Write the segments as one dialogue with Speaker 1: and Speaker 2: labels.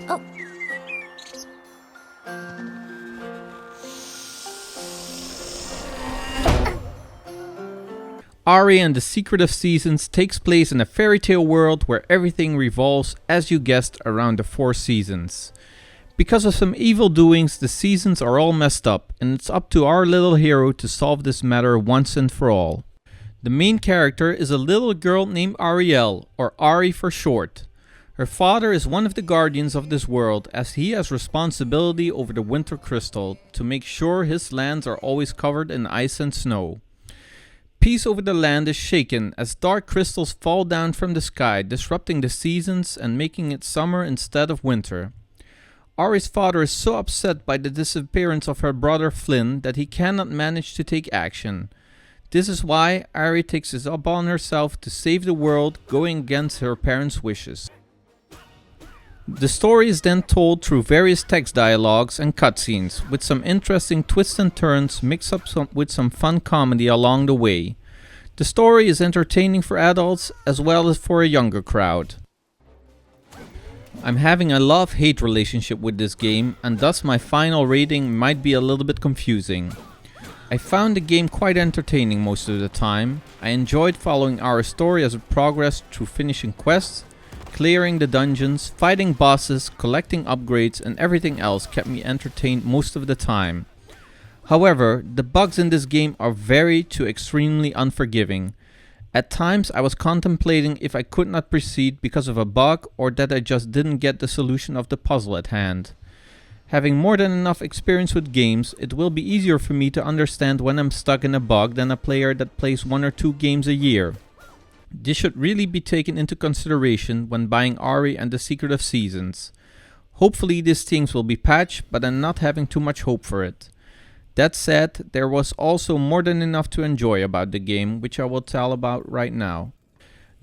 Speaker 1: Oh,
Speaker 2: Ari and the Secret of Seasons takes place in a fairy tale world where everything revolves, as you guessed, around the 4 seasons. Because of some evil doings, the seasons are all messed up, and it's up to our little hero to solve this matter once and for all. The main character is a little girl named Ariel, or Ari for short. Her father is one of the guardians of this world, as he has responsibility over the winter crystal to make sure his lands are always covered in ice and snow. Peace over the land is shaken as dark crystals fall down from the sky, disrupting the seasons and making it summer instead of winter. Ari's father is so upset by the disappearance of her brother Flynn that he cannot manage to take action. This is why Ari takes it upon herself to save the world, going against her parents' wishes. The story is then told through various text dialogues and cutscenes, with some interesting twists and turns mixed up with some fun comedy along the way. The story is entertaining for adults as well as for a younger crowd. I'm having a love-hate relationship with this game, and thus my final rating might be a little bit confusing. I found the game quite entertaining most of the time. I enjoyed following our story as it progressed through finishing quests, clearing the dungeons, fighting bosses, collecting upgrades, and everything else kept me entertained most of the time. However, the bugs in this game are very to extremely unforgiving. At times I was contemplating if I could not proceed because of a bug or that I just didn't get the solution of the puzzle at hand. Having more than enough experience with games, it will be easier for me to understand when I'm stuck in a bug than a player that plays 1 or 2 games a year. This should really be taken into consideration when buying Ari and the Secret of Seasons. Hopefully these things will be patched, but I'm not having too much hope for it. That said, there was also more than enough to enjoy about the game, which I will tell about right now.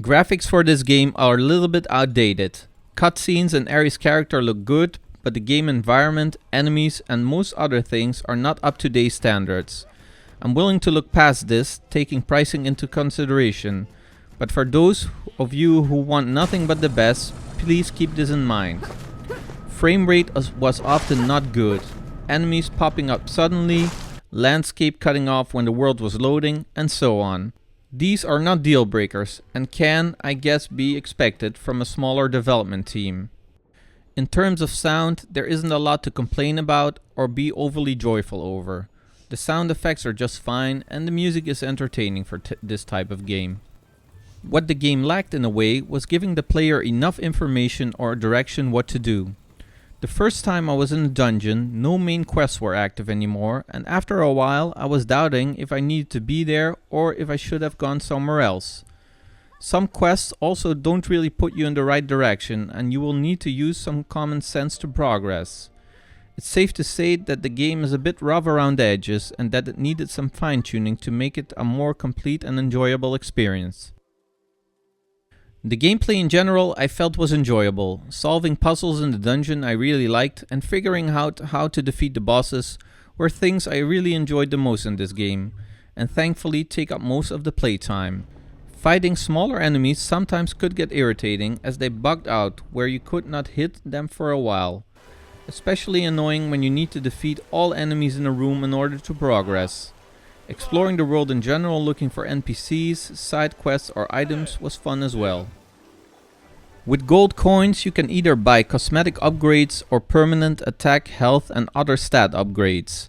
Speaker 2: Graphics for this game are a little bit outdated. Cutscenes and Ari's character look good, but the game environment, enemies, and most other things are not up to today's standards. I'm willing to look past this, taking pricing into consideration, but for those of you who want nothing but the best, please keep this in mind. Frame rate was often not good. Enemies popping up suddenly, landscape cutting off when the world was loading, and so on. These are not deal breakers and can, I guess, be expected from a smaller development team. In terms of sound, there isn't a lot to complain about or be overly joyful over. The sound effects are just fine and the music is entertaining for this type of game. What the game lacked in a way was giving the player enough information or direction what to do. The first time I was in a dungeon, no main quests were active anymore, and after a while I was doubting if I needed to be there or if I should have gone somewhere else. Some quests also don't really put you in the right direction, and you will need to use some common sense to progress. It's safe to say that the game is a bit rough around the edges and that it needed some fine-tuning to make it a more complete and enjoyable experience. The gameplay in general I felt was enjoyable. Solving puzzles in the dungeon I really liked, and figuring out how to defeat the bosses were things I really enjoyed the most in this game, and thankfully take up most of the playtime. Fighting smaller enemies sometimes could get irritating as they bugged out where you could not hit them for a while. Especially annoying when you need to defeat all enemies in a room in order to progress. Exploring the world in general looking for NPCs, side quests or items was fun as well. With gold coins you can either buy cosmetic upgrades or permanent attack, health and other stat upgrades.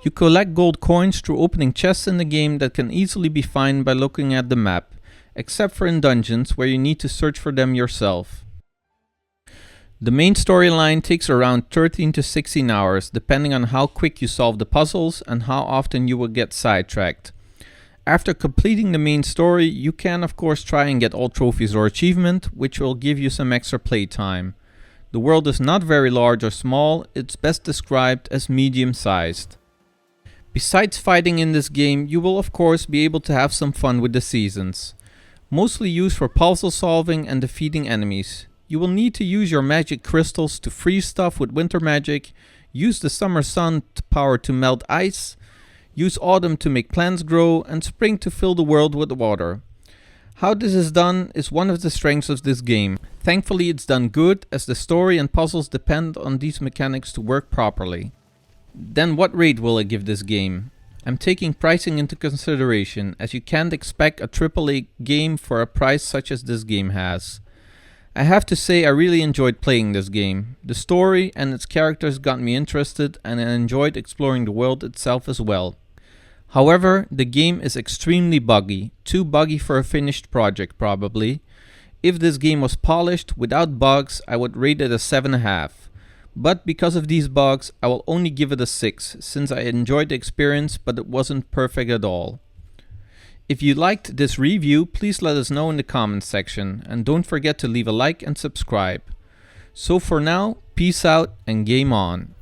Speaker 2: You collect gold coins through opening chests in the game that can easily be found by looking at the map, except for in dungeons where you need to search for them yourself. The main storyline takes around 13 to 16 hours depending on how quick you solve the puzzles and how often you will get sidetracked. After completing the main story, you can of course try and get all trophies or achievement, which will give you some extra playtime. The world is not very large or small, it's best described as medium-sized. Besides fighting in this game, you will of course be able to have some fun with the seasons. Mostly used for puzzle solving and defeating enemies. You will need to use your magic crystals to freeze stuff with winter magic, use the summer sun power to melt ice, use autumn to make plants grow, and spring to fill the world with water. How this is done is one of the strengths of this game. Thankfully it's done good, as the story and puzzles depend on these mechanics to work properly. Then what rate will I give this game? I'm taking pricing into consideration, as you can't expect a AAA game for a price such as this game has. I have to say I really enjoyed playing this game. The story and its characters got me interested, and I enjoyed exploring the world itself as well. However, the game is extremely buggy, too buggy for a finished project probably. If this game was polished without bugs, I would rate it a 7.5. But because of these bugs, I will only give it a 6, since I enjoyed the experience but it wasn't perfect at all. If you liked this review, please let us know in the comments section, and don't forget to leave a like and subscribe. So for now, peace out and game on.